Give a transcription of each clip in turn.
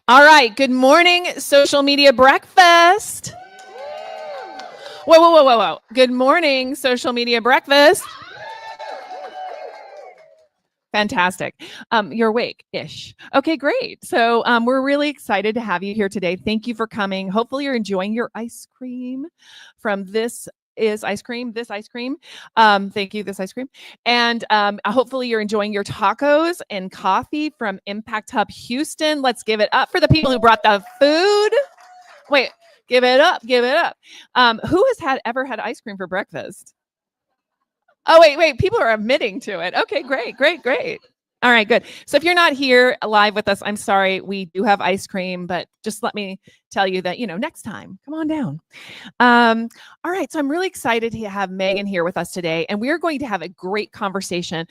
All right. Good morning, social media breakfast. Whoa, whoa, whoa, whoa, whoa. Good morning, social media breakfast. Fantastic. You're awake-ish. Okay, great. So we're really excited to have you here today. Thank you for coming. Hopefully you're enjoying your ice cream from this is ice cream, this ice cream. Thank you, this ice cream. And hopefully you're enjoying your tacos and coffee from Impact Hub Houston. Let's give it up for the people who brought the food. Wait, give it up, give it up. Who has ever had ice cream for breakfast? Oh, wait, people are admitting to it. Okay, great, great, great. All right, good. So if you're not here live with us, I'm sorry. We do have ice cream, but just let me tell you that, next time, come on down. All right, so I'm really excited to have Megan here with us today, and we're going to have a great conversation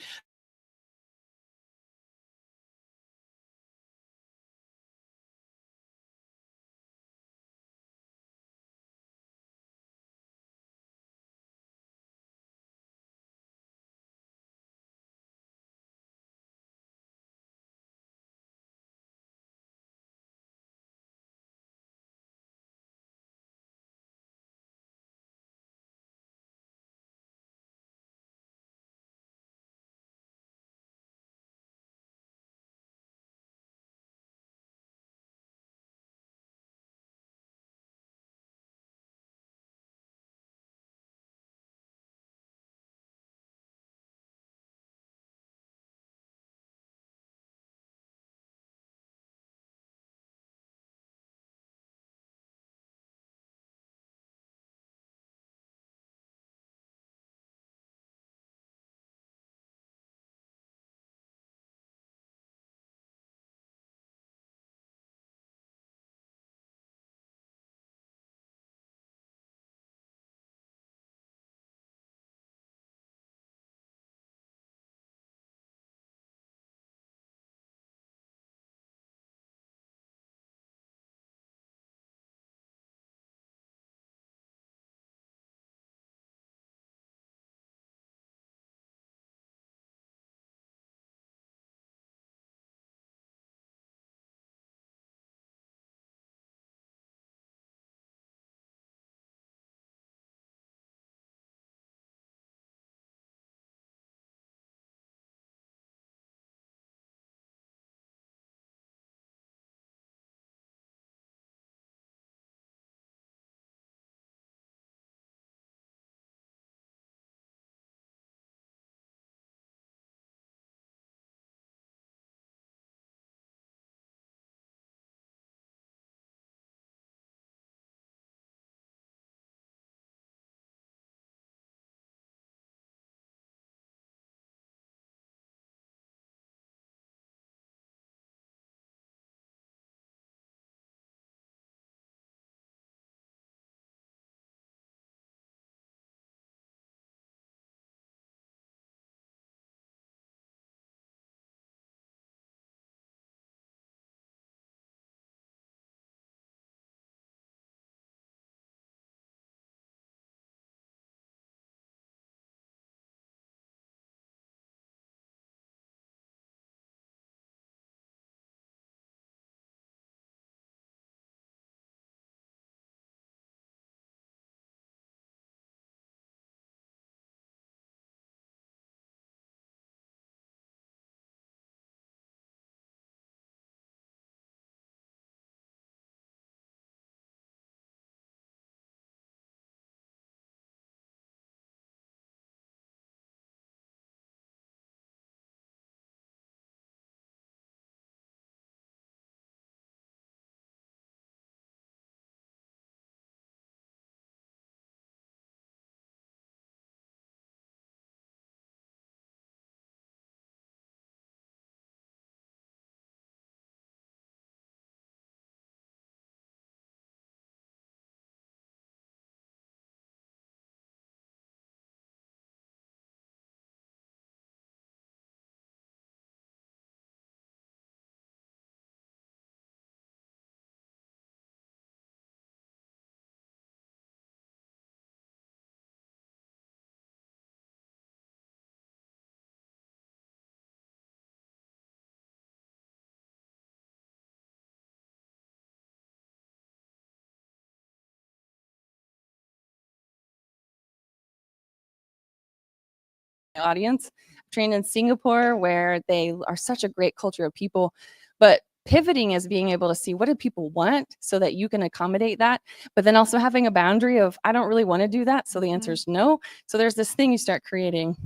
audience. I've trained in Singapore, where they are such a great culture of people, but pivoting is being able to see what do people want so that you can accommodate that, but then also having a boundary of, I don't really want to do that. So the answer is no. So there's this thing you start creating.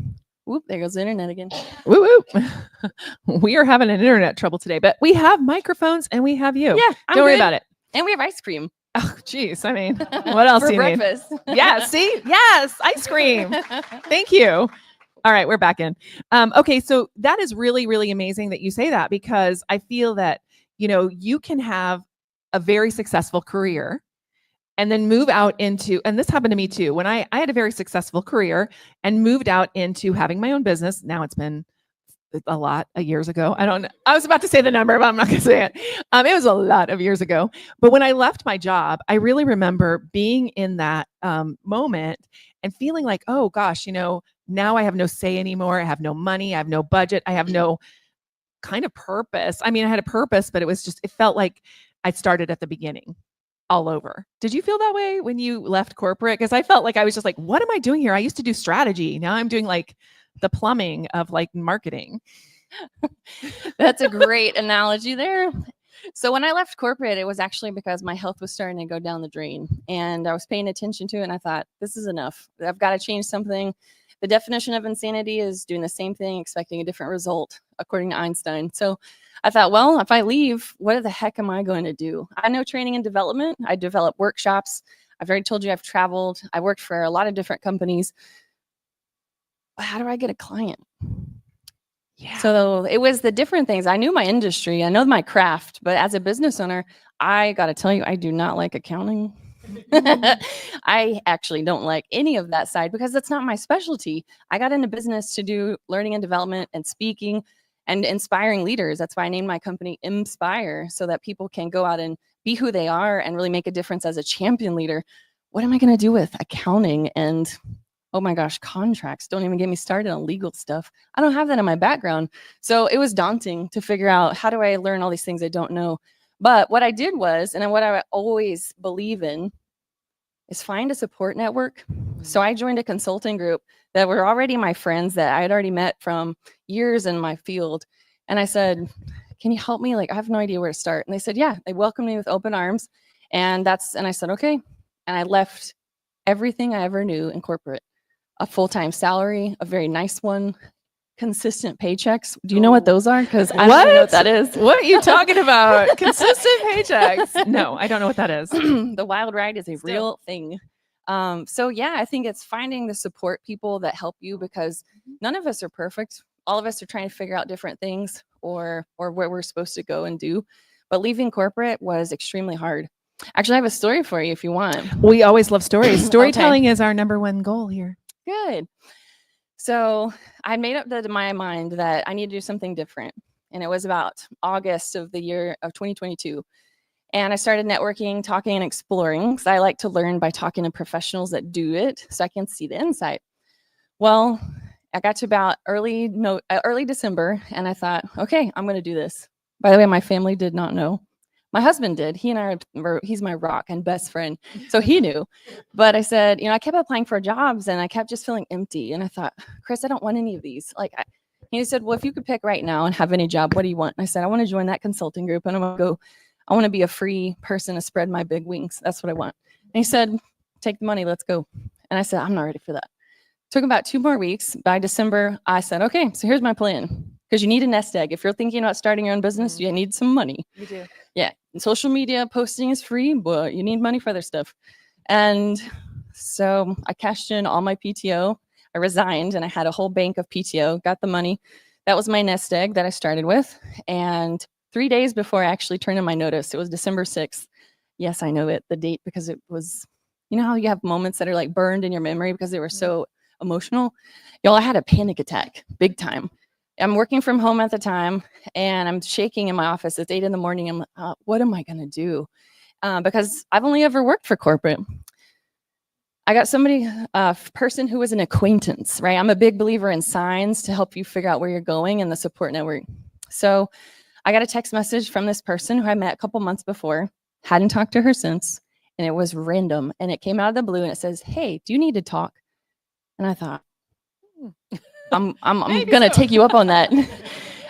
Whoop, there goes the internet again. Woo woo. We are having an internet trouble today, but we have microphones and we have you. Yeah, don't worry about it. And we have ice cream. Oh, geez. I mean, what else for do you breakfast? need? Yeah, see? Yes, ice cream. Thank you. All right, we're back in. Okay, so that is really, really amazing that you say that, because I feel that, you can have a very successful career and then move out into, and this happened to me too, when I had a very successful career and moved out into having my own business. Now it's been a lot of years ago. I was about to say the number, but I'm not going to say it. It was a lot of years ago. But when I left my job, I really remember being in that moment and feeling like, oh gosh, now I have no say anymore. I have no money. I have no budget. I have no kind of purpose. I mean, I had a purpose, but it felt like I started at the beginning all over. Did you feel that way when you left corporate? Because I felt like I was just like, what am I doing here? I used to do strategy. Now I'm doing like the plumbing of like marketing. That's a great analogy there. So when I left corporate, it was actually because my health was starting to go down the drain, and I was paying attention to it, and I thought, this is enough. I've got to change something. The definition of insanity is doing the same thing, expecting a different result, according to Einstein. So I thought, well, if I leave, what the heck am I going to do? I know training and development. I develop workshops. I've already told you I've traveled. I worked for a lot of different companies. But how do I get a client? Yeah. So it was the different things. I knew my industry. I know my craft. But as a business owner, I got to tell you, I do not like accounting. I actually don't like any of that side because that's not my specialty. I got into business to do learning and development and speaking and inspiring leaders. That's why I named my company Inspire, so that people can go out and be who they are and really make a difference as a champion leader. What am I going to do with accounting and, oh my gosh, contracts? Don't even get me started on legal stuff. I don't have that in my background. So it was daunting to figure out, how do I learn all these things I don't know? But what I did was, and what I always believe in, is find a support network. So I joined a consulting group that were already my friends that I had already met from years in my field. And I said, can you help me? Like, I have no idea where to start. And they said, yeah. They welcomed me with open arms. And I said, okay. And I left everything I ever knew in corporate, a full-time salary, a very nice one, consistent paychecks. Do you know what those are? Because I don't know what that is. What are you talking about? Consistent paychecks? No, I don't know what that is. The wild ride is a real thing. So yeah, I think it's finding the support people that help you, because none of us are perfect. All of us are trying to figure out different things or where we're supposed to go and do. But leaving corporate was extremely hard. Actually, I have a story for you if you want. We always love stories. Storytelling is our number one goal here. Good. So I made up my mind that I need to do something different. And it was about August of the year of 2022. And I started networking, talking, and exploring, because I like to learn by talking to professionals that do it so I can see the insight. Well, I got to about early December, and I thought, okay, I'm going to do this. By the way, my family did not know. My husband did. He and I he's my rock and best friend. So he knew. But I said, I kept applying for jobs and I kept just feeling empty. And I thought, Chris, I don't want any of these. He said, well, if you could pick right now and have any job, what do you want? And I said, I want to join that consulting group, and I want to be a free person to spread my big wings. That's what I want. And he said, take the money, let's go. And I said, I'm not ready for that. Took about 2 more weeks. By December, I said, okay, so here's my plan. Because you need a nest egg. If you're thinking about starting your own business, you need some money. You do. Yeah. And social media posting is free, but you need money for other stuff. And so I cashed in all my PTO. I resigned and I had a whole bank of PTO, got the money. That was my nest egg that I started with. And 3 days before I actually turned in my notice, it was December 6th. Yes, I know the date, because it was, how you have moments that are like burned in your memory because they were so emotional. Y'all, I had a panic attack, big time. I'm working from home at the time, and I'm shaking in my office. It's 8 a.m. I'm like, what am I going to do? Because I've only ever worked for corporate. I got a person who was an acquaintance, right? I'm a big believer in signs to help you figure out where you're going and the support network. So I got a text message from this person who I met a couple months before, hadn't talked to her since, and it was random. And it came out of the blue, and it says, hey, do you need to talk? And I thought, I'm Maybe going to so. take you up on that.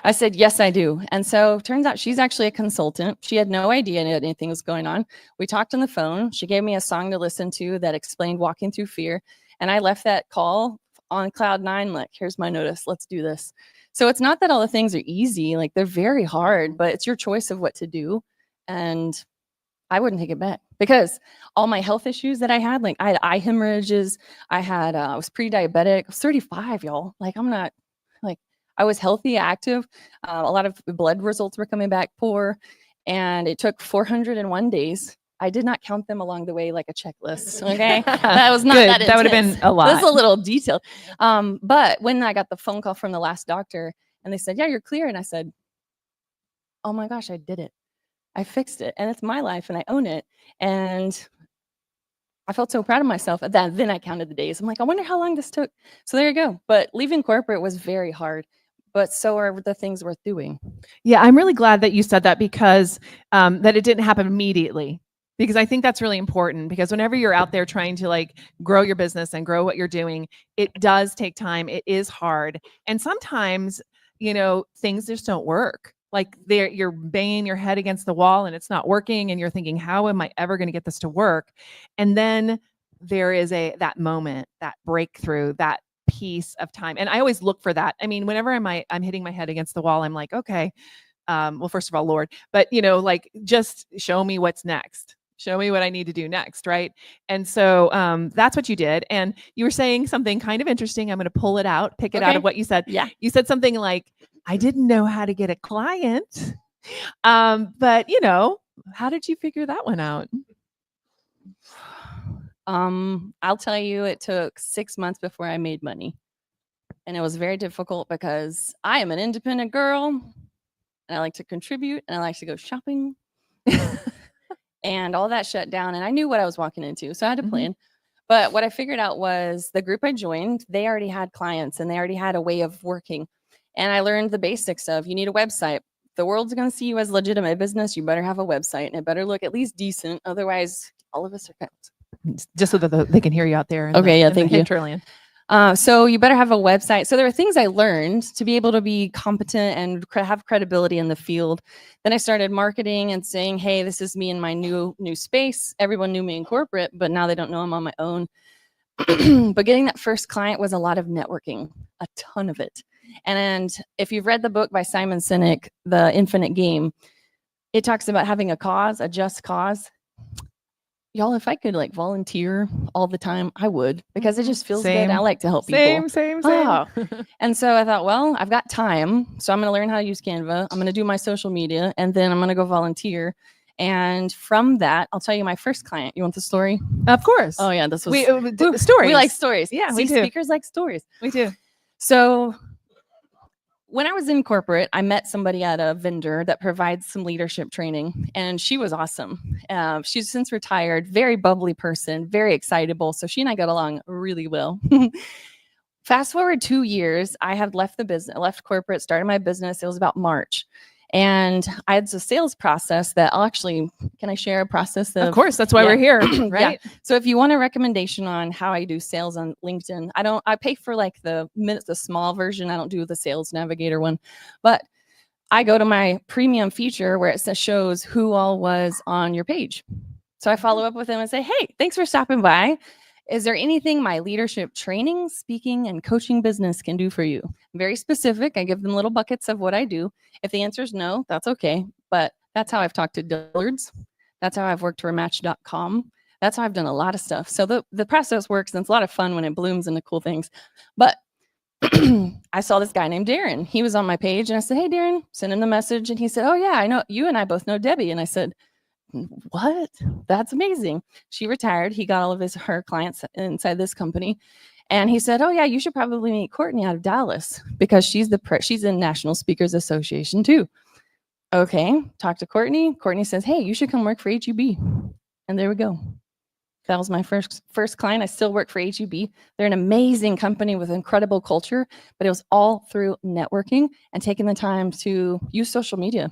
I said, yes, I do. And so turns out she's actually a consultant. She had no idea anything was going on. We talked on the phone. She gave me a song to listen to that explained walking through fear. And I left that call on cloud 9, like, here's my notice. Let's do this. So it's not that all the things are easy. Like, they're very hard, but it's your choice of what to do. And I wouldn't take it back because all my health issues that I had, like I had eye hemorrhages. I was pre-diabetic. I was 35, y'all. Like, I'm not, like, I was healthy, active. A lot of blood results were coming back poor. And it took 401 days. I did not count them along the way like a checklist. Okay. That was not Good. that intense. That would have been a lot. This is a little detailed. But when I got the phone call from the last doctor and they said, yeah, you're clear. And I said, oh my gosh, I did it. I fixed it and it's my life and I own it. And I felt so proud of myself. Then I counted the days. I'm like, I wonder how long this took. So there you go. But leaving corporate was very hard, but so are the things worth doing. Yeah, I'm really glad that you said that because that it didn't happen immediately. Because I think that's really important because whenever you're out there trying to like grow your business and grow what you're doing, it does take time. It is hard. And sometimes, things just don't work. Like you're banging your head against the wall and it's not working and you're thinking, how am I ever going to get this to work? And then there is that moment, that breakthrough, that piece of time. And I always look for that. I mean, whenever I'm hitting my head against the wall, I'm like, okay, well, first of all, Lord, but like just show me what's next. Show me what I need to do next, right? And so that's what you did. And you were saying something kind of interesting. I'm going to pull it out, pick it out of what you said. Yeah. You said something like, I didn't know how to get a client. But how did you figure that one out? I'll tell you, it took 6 months before I made money. And it was very difficult because I am an independent girl and I like to contribute and I like to go shopping. And all that shut down. And I knew what I was walking into. So I had a plan. But what I figured out was the group I joined, they already had clients and they already had a way of working. And I learned the basics of you need a website. The world's going to see you as legitimate business. You better have a website and it better look at least decent. Otherwise, all of us are kind just so that they can hear you out there. Thank you. Hinterland. So you better have a website. So there are things I learned to be able to be competent and have credibility in the field. Then I started marketing and saying, hey, this is me in my new space. Everyone knew me in corporate, but now they don't know I'm on my own. But getting that first client was a lot of networking, a ton of it. And if you've read the book by Simon Sinek, The Infinite Game, it talks about having a cause, a just cause. Y'all, if I could like volunteer all the time, I would, because it just feels good. I like to help people. Same. Oh. And so I thought, well, I've got time. So I'm going to learn how to use Canva. I'm going to do my social media and then I'm going to go volunteer. And from that, I'll tell you my first client. You want the story? Of course. Oh yeah. This was stories. We like stories. Yeah, we do. Speakers like stories. We do. So when I was in corporate, I met somebody at a vendor that provides some leadership training, and she was awesome. She's since retired, very bubbly person, very excitable. So she and I got along really well. Fast forward 2 years, I had left the business, left corporate, started my business. It was about March. And I had a sales process that can I share a process? Of course, that's why we're here, right? Yeah. So if you want a recommendation on how I do sales on LinkedIn, I pay for like the small version. I don't do the sales navigator one, but I go to my premium feature where it shows who all was on your page. So I follow up with them and say, hey, thanks for stopping by. Is there anything my leadership training, speaking, and coaching business can do for you? Very specific. I give them little buckets of what I do. If the answer is no, that's okay. But that's how I've talked to Dillard's. That's how I've worked for Match.com. That's how I've done a lot of stuff. So the process works, and it's a lot of fun when it blooms into cool things. But I saw this guy named Darren. He was on my page, and I said, hey, Darren, send him the message. And he said, oh, yeah, I know you and I both know Debbie. And I said, what? That's amazing. She retired. He got all of her clients inside this company. And he said, oh yeah, you should probably meet Courtney out of Dallas because she's in National Speakers Association too. Okay. Talk to Courtney. Courtney says, hey, you should come work for HEB. And there we go. That was my first client. I still work for HEB. They're an amazing company with incredible culture, but it was all through networking and taking the time to use social media.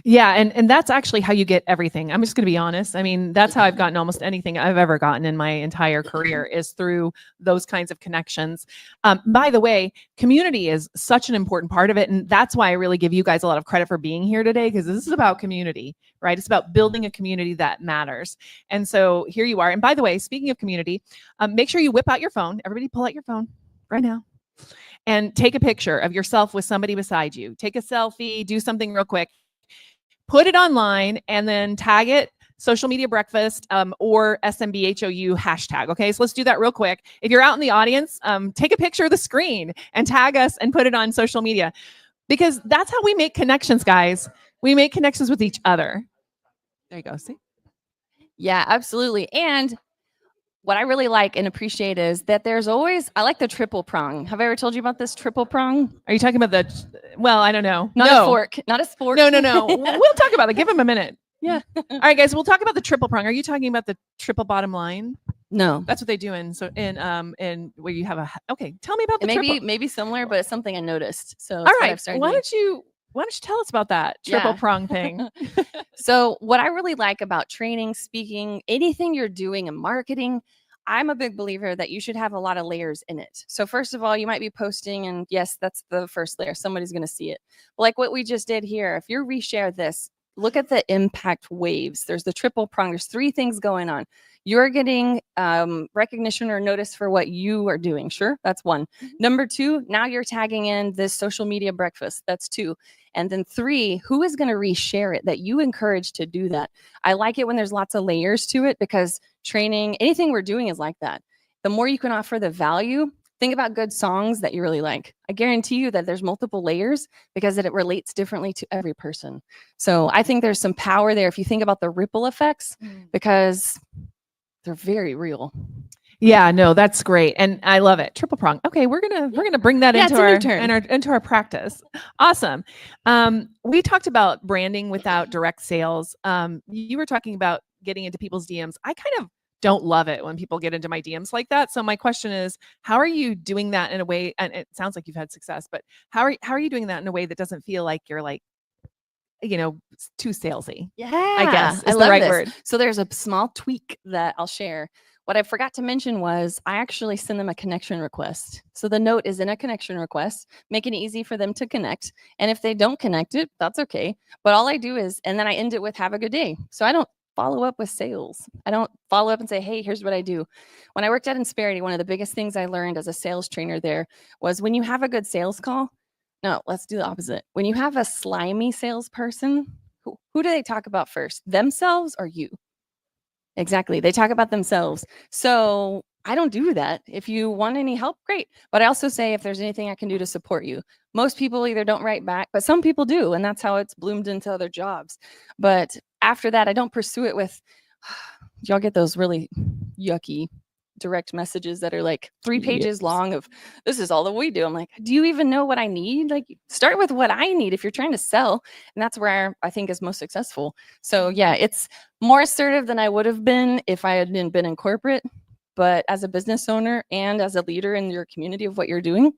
Yeah, and that's actually how you get everything. I'm just going to be honest. I mean, that's how I've gotten almost anything I've ever gotten in my entire career is through those kinds of connections. By the way, community is such an important part of it, and that's why I really give you guys a lot of credit for being here today because this is about community, right? It's about building a community that matters. And so here you are. And by the way, speaking of community, make sure you whip out your phone. Everybody, pull out your phone right now. And take a picture of yourself with somebody beside you. Take a selfie, do something real quick, put it online, and then tag it social media breakfast or SMBHOU hashtag. Okay, so let's do that real quick. If you're out in the audience, take a picture of the screen and tag us and put it on social media because that's how we make connections, guys. We make connections with each other. There you go. See? Yeah, absolutely. And what I really like and appreciate is that there's always, I like the triple prong. Have I ever told you about this triple prong? Are you talking about well, I don't know. Not a fork, not a spork. No. We'll talk about it. Give him a minute. Yeah. All right, guys, we'll talk about the triple prong. Are you talking about the triple bottom line? No. That's what they do in where you have okay, tell me about the triple. Maybe similar, but it's something I noticed. So all right, why don't you tell us about that triple prong thing? So what I really like about training, speaking, anything you're doing in marketing, I'm a big believer that you should have a lot of layers in it. So first of all, you might be posting, and yes, that's the first layer. Somebody's going to see it. But like what we just did here, if you reshare this, look at the impact waves. There's the triple prong. There's 3 things going on. You're getting recognition or notice for what you are doing. Sure, that's 1. Number 2, now you're tagging in this social media breakfast. That's 2. And then 3, who is going to reshare it that you encourage to do that? I like it when there's lots of layers to it because training, anything we're doing is like that. The more you can offer the value, think about good songs that you really like. I guarantee you that there's multiple layers because it relates differently to every person. So I think there's some power there if you think about the ripple effects because they're very real. Yeah, no, that's great. And I love it. Triple prong. Okay, we're gonna bring that into our practice. Awesome. We talked about branding without direct sales. You were talking about getting into people's DMs. I kind of don't love it when people get into my DMs like that. So my question is, how are you doing that in a way? And it sounds like you've had success, but how are you doing that in a way that doesn't feel like you're like, too salesy? Yeah, I guess is I the love right this. word. So there's a small tweak that I'll share. What I forgot to mention was I actually send them a connection request. So the note is in a connection request, making it easy for them to connect. And if they don't connect it, that's okay. But all I do is, and then I end it with have a good day. So I don't follow up with sales. I don't follow up and say, hey, here's what I do. When I worked at Insperity, one of the biggest things I learned as a sales trainer there was when you have a good sales call, no, let's do the opposite. When you have a slimy salesperson, who do they talk about first? Themselves or you? Exactly. They talk about themselves. So I don't do that. If you want any help, great. But I also say if there's anything I can do to support you. Most people either don't write back, but some people do. And that's how it's bloomed into other jobs. But after that, I don't pursue it with, y'all get those really yucky direct messages that are like 3 pages long of this is all that we do. I'm like, do you even know what I need? Like start with what I need if you're trying to sell. And that's where I think is most successful. So yeah, it's more assertive than I would have been if I hadn't been in corporate. But as a business owner and as a leader in your community of what you're doing,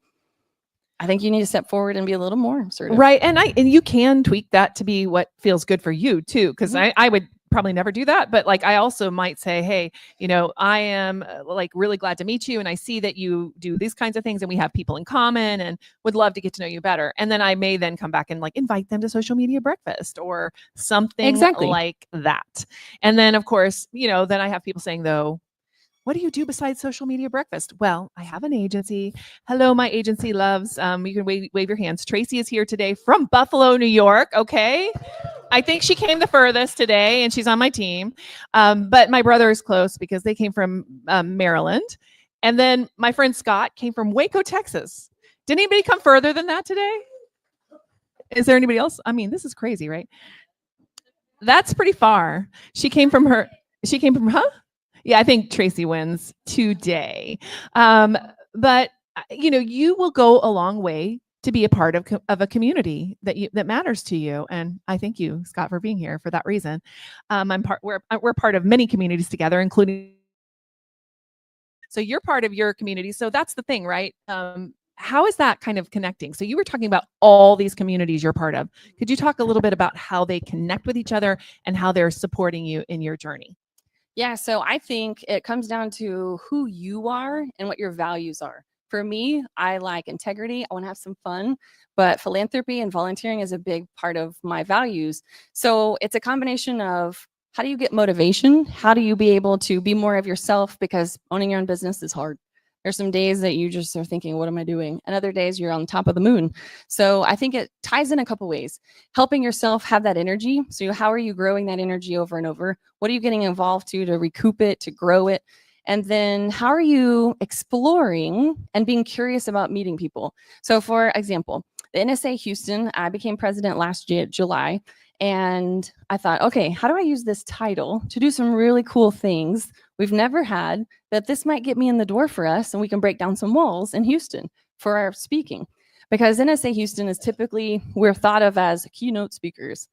I think you need to step forward and be a little more assertive. Right. And you can tweak that to be what feels good for you too. Cause I would probably never do that. But like, I also might say, hey, I am like really glad to meet you. And I see that you do these kinds of things and we have people in common and would love to get to know you better. And then I may then come back and like invite them to social media breakfast or something like that. And then of course, then I have people saying though, what do you do besides social media breakfast? Well, I have an agency. Hello, my agency loves. You can wave your hands. Tracy is here today from Buffalo, New York. Okay. I think she came the furthest today and she's on my team. But my brother is close because they came from Maryland. And then my friend Scott came from Waco, Texas. Did anybody come further than that today? Is there anybody else? I mean, this is crazy, right? That's pretty far. She came from, Yeah, I think Tracy wins today. But you will go a long way to be a part of a community that matters to you. And I thank you, Scott, for being here for that reason. We're part of many communities together, including. So you're part of your community. So that's the thing, right? how is that kind of connecting? So you were talking about all these communities you're part of. Could you talk a little bit about how they connect with each other and how they're supporting you in your journey? Yeah, so I think it comes down to who you are and what your values are. For me, I like integrity. I want to have some fun, but philanthropy and volunteering is a big part of my values. So it's a combination of how do you get motivation? How do you be able to be more of yourself? Because owning your own business is hard. There's some days that you just are thinking, what am I doing? And other days you're on top of the moon. So I think it ties in a couple ways. Helping yourself have that energy. So how are you growing that energy over and over? What are you getting involved to recoup it, to grow it? And then how are you exploring and being curious about meeting people? So for example, the NSA Houston, I became president last year, July. And I thought, okay, how do I use this title to do some really cool things we've never had that this might get me in the door for us and we can break down some walls in Houston for our speaking? Because NSA Houston is typically, we're thought of as keynote speakers.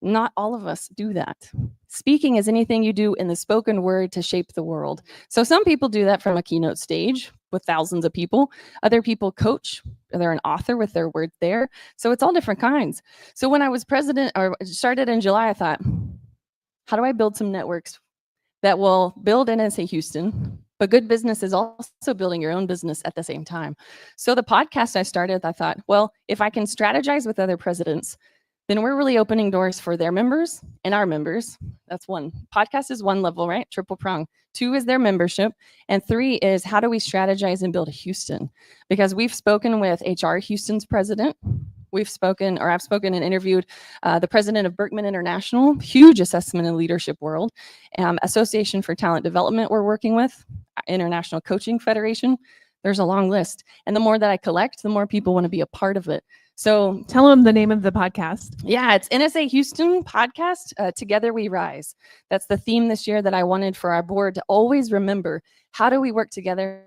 Not all of us do that. Speaking is anything you do in the spoken word to shape the world. So some people do that from a keynote stage with thousands of people. Other people coach. They're an author with their words there. So it's all different kinds. So when I was president or started in July, I thought, how do I build some networks that will build NSA Houston, but good business is also building your own business at the same time. So the podcast I started, I thought, well, if I can strategize with other presidents, then we're really opening doors for their members and our members. That's one. Podcast is one level, right? Triple prong. 2 is their membership. And 3 is how do we strategize and build a Houston? Because we've spoken with HR Houston's president. I've spoken and interviewed the president of Berkman International, huge assessment and leadership world, Association for Talent Development we're working with, International Coaching Federation. There's a long list. And the more that I collect, the more people want to be a part of it. So tell them the name of the podcast. Yeah, it's NSA Houston podcast, Together We Rise. That's the theme this year that I wanted for our board to always remember. How do we work together?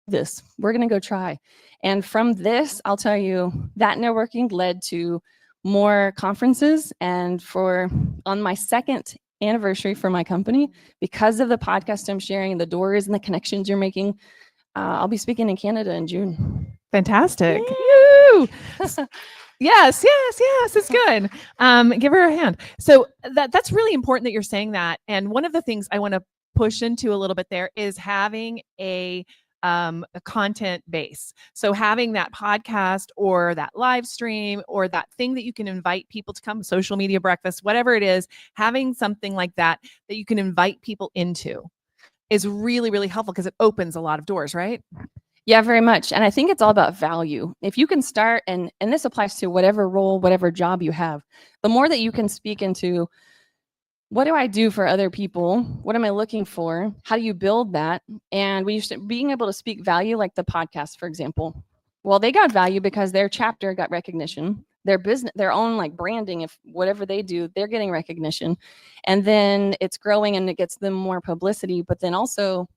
We're going to go try. And from this, I'll tell you that networking led to more conferences. And on my second anniversary for my company, because of the podcast I'm sharing, the doors and the connections you're making, I'll be speaking in Canada in June. Fantastic. Woo! Yes, it's good. Give her a hand. So that's really important that you're saying that. And one of the things I want to push into a little bit there is having a content base. So having that podcast or that live stream or that thing that you can invite people to come, social media breakfast, whatever it is, having something like that you can invite people into is really, really helpful because it opens a lot of doors, right? Yeah, very much. And I think it's all about value. If you can start, and this applies to whatever role, whatever job you have, the more that you can speak into what do I do for other people? What am I looking for? How do you build that? And when you're being able to speak value, like the podcast, for example, well, they got value because their chapter got recognition, their business, their own like branding, if whatever they do, they're getting recognition. And then it's growing and it gets them more publicity, but then also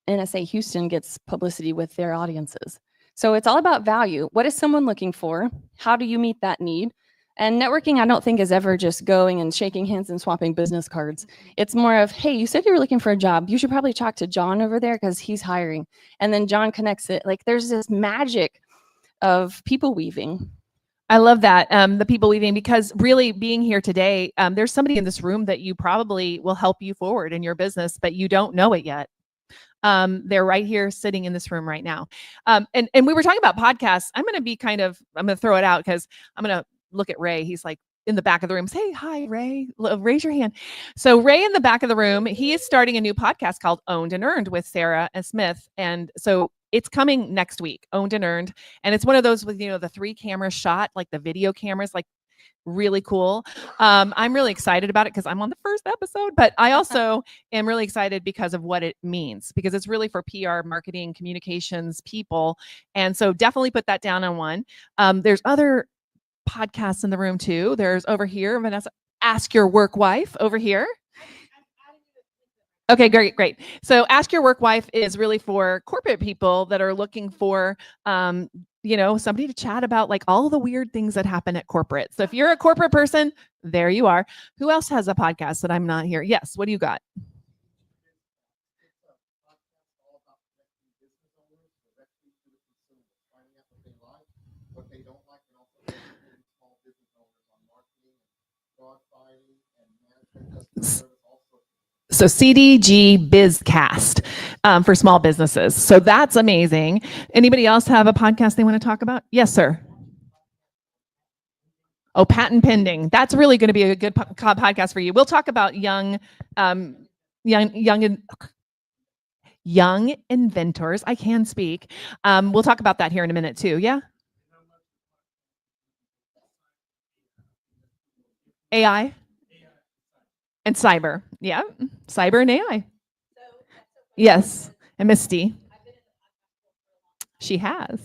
NSA Houston gets publicity with their audiences. So it's all about value. What is someone looking for? How do you meet that need? And networking, I don't think is ever just going and shaking hands and swapping business cards. It's more of, hey, you said you were looking for a job. You should probably talk to John over there because he's hiring. And then John connects it. Like there's this magic of people weaving. I love that, the people weaving, because really being here today, there's somebody in this room that you probably will help you forward in your business, but you don't know it yet. They're right here sitting in this room right now. And we were talking about podcasts. I'm going to throw it out because I'm going to look at Ray. He's like in the back of the room. Say hi, Ray. Raise your hand. So Ray in the back of the room, he is starting a new podcast called Owned and Earned with Sarah and Smith. And so it's coming next week, Owned and Earned. And it's one of those with, the 3 camera shot, like the video cameras, like really cool. I'm really excited about it because I'm on the first episode, but I also am really excited because of what it means, because it's really for PR, marketing, communications people. And so definitely put that down on one. There's other podcasts in the room too. There's over here, Vanessa, Ask Your Work Wife over here. Okay, great. So Ask Your Work Wife is really for corporate people that are looking for somebody to chat about like all the weird things that happen at corporate. So if you're a corporate person, there you are. Who else has a podcast that I'm not here? Yes. What do you got? So CDG Bizcast for small businesses. So that's amazing. Anybody else have a podcast they want to talk about? Yes, sir. Oh, patent pending. That's really going to be a good podcast for you. We'll talk about young inventors. I can speak. We'll talk about that here in a minute too. Yeah. AI and cyber. Yeah. Cyber and AI. Yes. And Misty. She has.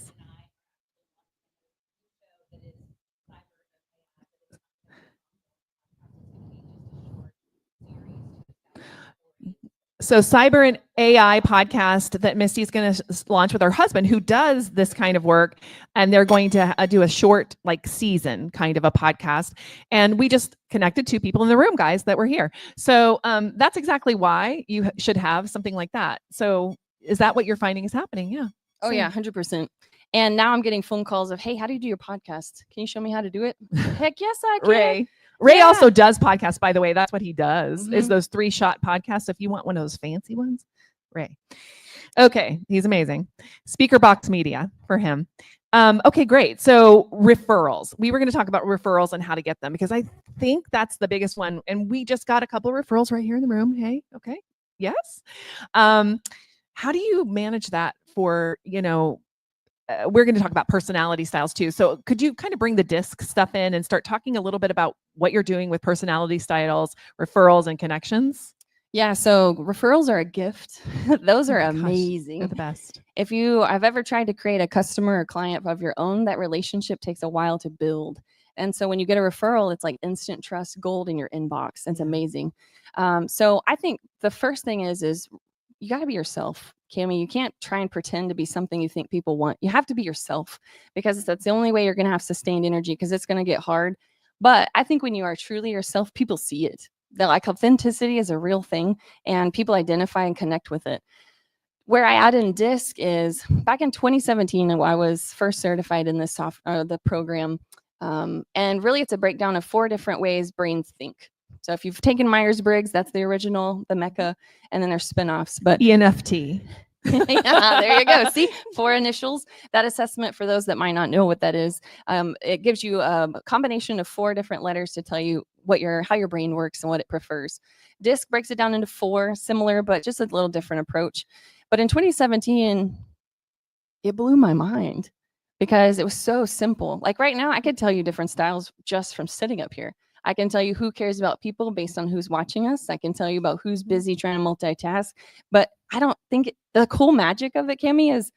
So cyber and AI podcast that Misty's going to launch with her husband, who does this kind of work, and they're going to do a short like season kind of a podcast. And we just connected two people in the room, guys, that were here. So that's exactly why you should have something like that. So is that what you're finding is happening? Yeah. Oh yeah, 100%. And now I'm getting phone calls of, hey, how do you do your podcast? Can you show me how to do it? Heck yes, I can. Ray also does podcasts, by the way. That's what he does, is those 3-shot podcasts. If you want one of those fancy ones, Ray. Okay, he's amazing. Speaker Box Media for him. Okay, great. So referrals. We were going to talk about referrals and how to get them, because I think that's the biggest one. And we just got a couple of referrals right here in the room. Hey, okay. Yes. How do you manage that for, we're going to talk about personality styles too. So could you kind of bring the DISC stuff in and start talking a little bit about what you're doing with personality styles, referrals, and connections? Yeah, so referrals are a gift. Those are amazing. They're the best. If you have ever tried to create a customer or client of your own, that relationship takes a while to build. And so when you get a referral, it's like instant trust gold in your inbox. It's amazing. So I think the first thing is you got to be yourself. Cami, you can't try and pretend to be something you think people want. You have to be yourself, because that's the only way you're going to have sustained energy, because it's going to get hard. But I think when you are truly yourself, people see it. That like authenticity is a real thing, and people identify and connect with it. Where I add in DISC is back in 2017, I was first certified in this the program. And really it's a breakdown of 4 different ways brains think. So if you've taken Myers-Briggs, that's the original, the Mecca, and then there's spinoffs. But ENFT. Yeah, there you go. See, 4 initials. That assessment, for those that might not know what that is, it gives you a combination of 4 different letters to tell you how your brain works and what it prefers. DISC breaks it down into 4, similar, but just a little different approach. But in 2017, it blew my mind because it was so simple. Like right now, I could tell you different styles just from sitting up here. I can tell you who cares about people based on who's watching us. I can tell you about who's busy trying to multitask. But I don't think the cool magic of it, Cami, is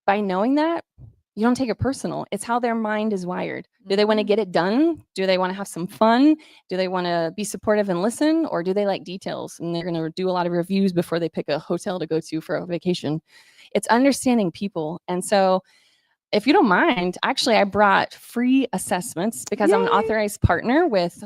by knowing that, you don't take it personal. It's how their mind is wired. Do they want to get it done? Do they want to have some fun? Do they want to be supportive and listen? Or do they like details? And they're going to do a lot of reviews before they pick a hotel to go to for a vacation. It's understanding people. And so if you don't mind, actually, I brought free assessments because I'm an authorized partner with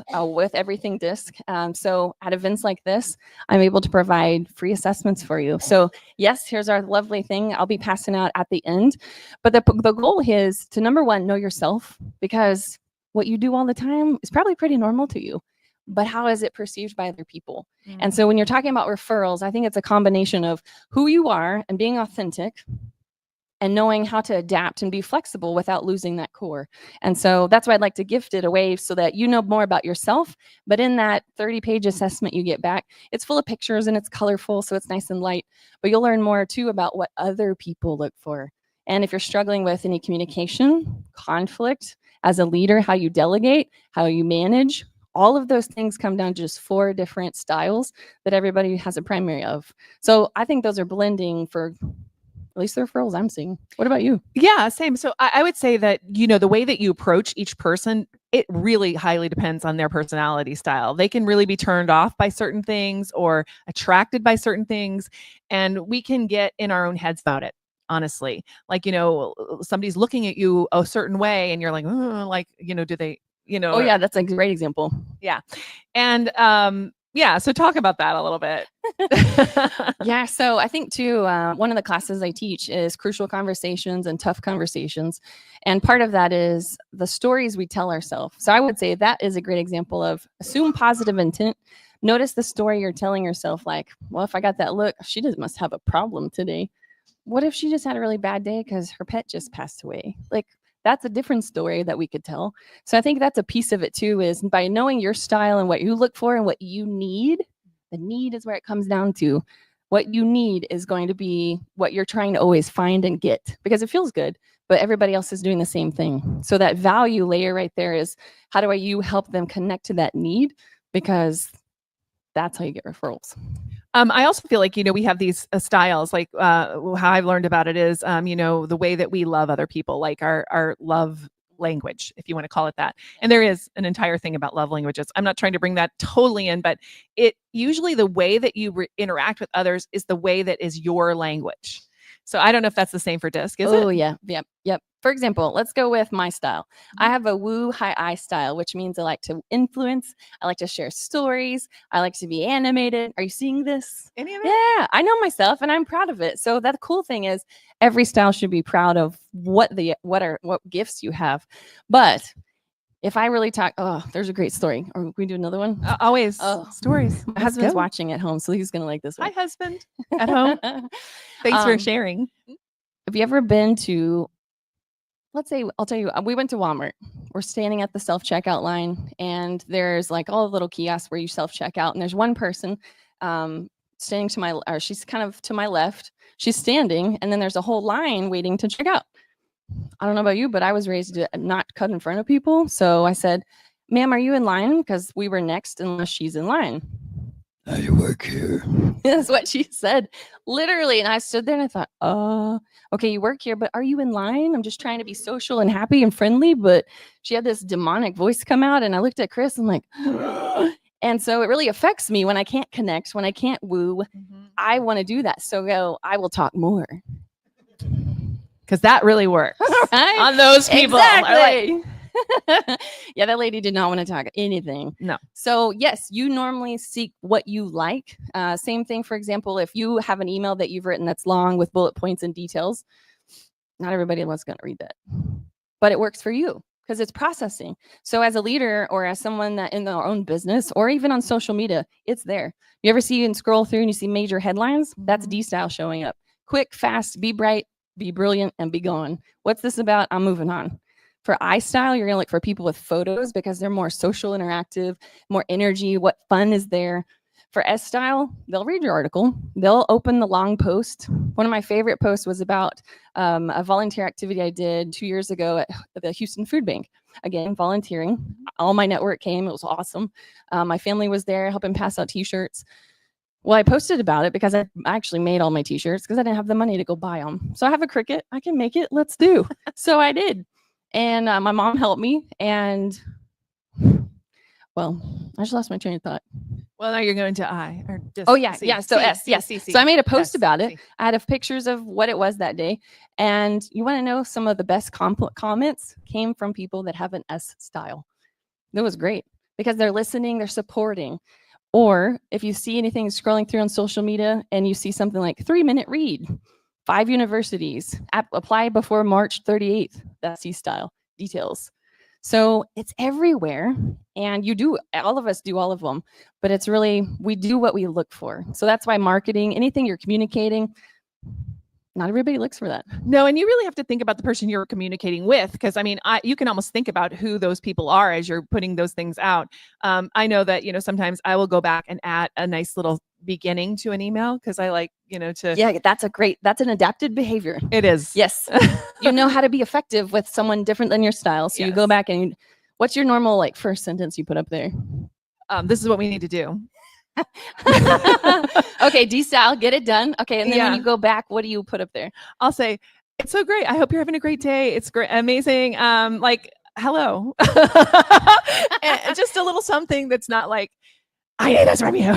Everything DISC. So at events like this, I'm able to provide free assessments for you. So yes, here's our lovely thing. I'll be passing out at the end. But the goal is to, number one, know yourself, because what you do all the time is probably pretty normal to you. But how is it perceived by other people? And so when you're talking about referrals, I think it's a combination of who you are and being authentic, and knowing how to adapt and be flexible without losing that core. And so that's why I'd like to gift it away, so that you know more about yourself. But in that 30-page assessment you get back, it's full of pictures and it's colorful, so it's nice and light. But you'll learn more too about what other people look for. And if you're struggling with any communication, conflict, as a leader, how you delegate, how you manage, all of those things come down to just 4 different styles that everybody has a primary of. So I think those are blending for at least the referrals I'm seeing. What about you? Yeah, same. So I would say that, the way that you approach each person, it really highly depends on their personality style. They can really be turned off by certain things or attracted by certain things, and we can get in our own heads about it. honestly. Like, somebody's looking at you a certain way and you're like, like, do they, Oh yeah, that's a great example. yeah. And so talk about that a little bit. Yeah, so I think too, one of the classes I teach is crucial conversations and tough conversations. And part of that is the stories we tell ourselves. So I would say that is a great example of assume positive intent. Notice the story you're telling yourself, like, well, if I got that look, she must have a problem today. What if she just had a really bad day because her pet just passed away? Like, that's a different story that we could tell. So I think that's a piece of it too, is by knowing your style and what you look for and what you need. The need is where it comes down to. What you need is going to be what you're trying to always find and get, because it feels good, but everybody else is doing the same thing. So that value layer right there is, how do you help them connect to that need? Because that's how you get referrals. I also feel like, we have these styles, like how I've learned about it is, the way that we love other people, like our love language, if you want to call it that. And there is an entire thing about love languages. I'm not trying to bring that totally in, but it usually the way that you interact with others is the way that is your language. So I don't know if that's the same for DISC, is it? Oh yeah, yep. For example, let's go with my style. I have a woo high I style, which means I like to influence. I like to share stories. I like to be animated. Are you seeing this? Any of it? Yeah, I know myself and I'm proud of it. So that cool thing is every style should be proud of what gifts you have. But if I really talk, there's a great story. Or we do another one? Always stories. My husband's watching at home, so he's gonna like this one. Hi, husband. At home. Thanks for sharing. Have you ever been to, let's say, I'll tell you, we went to Walmart. We're standing at the self-checkout line, and there's like all the little kiosks where you self-checkout, and there's one person standing to my, or she's kind of to my left. She's standing, and then there's a whole line waiting to check out. I don't know about you, but I was raised to not cut in front of people. So I said, ma'am, are you in line? Because we were next unless she's in line. I work here. That's what she said, literally. And I stood there and I thought, okay, you work here, but are you in line? I'm just trying to be social and happy and friendly. But she had this demonic voice come out, and I looked at Chris, I'm like, and so it really affects me when I can't connect, when I can't woo. Mm-hmm. I want to do that. So I will talk more. Because that really works right? On those people. Exactly. Yeah, that lady did not want to talk anything. No. So yes, you normally seek what you like. Same thing, for example, if you have an email that you've written that's long with bullet points and details, not everybody was going to read that, but it works for you because it's processing. So as a leader or as someone that in their own business or even on social media, it's there. You ever see and scroll through and you see major headlines? That's D-style showing up. Quick, fast, be bright, be brilliant, and be gone. What's this about? I'm moving on. For I-style, you're going to look for people with photos because they're more social, interactive, more energy. What fun is there? For S-style, they'll read your article. They'll open the long post. One of my favorite posts was about a volunteer activity I did 2 years ago at the Houston Food Bank. Again, volunteering. All my network came. It was awesome. My family was there helping pass out T-shirts. Well, I posted about it because I actually made all my T-shirts because I didn't have the money to go buy them. So I have a Cricut. I can make it. Let's do. So I did. And my mom helped me. And, well, I just lost my train of thought. Well, now you're going to I. Or just oh, yeah. C. Yeah. So C, S. C, Yes. C, C. So I made a post S, about it. C. I had pictures of what it was that day. And you want to know some of the best comments came from people that have an S style. It was great because they're listening. They're supporting. Or if you see anything scrolling through on social media and you see something like 3-minute read, 5 universities, apply before March 38th, that's C-style details. So it's everywhere. And all of us do all of them, but it's really, we do what we look for. So that's why marketing, anything you're communicating, not everybody looks for that. No, and you really have to think about the person you're communicating with, because I mean, you can almost think about who those people are as you're putting those things out. I know that, sometimes I will go back and add a nice little beginning to an email because I like, to. Yeah, that's an adapted behavior. It is. Yes. You know how to be effective with someone different than your style. So you go back and what's your normal first sentence you put up there? This is what we need to do. Okay, D-style, get it done. Okay, and then when you go back, what do you put up there? I'll say, it's so great. I hope you're having a great day. It's great, amazing. Hello. And just a little something that's not like, I need this from you.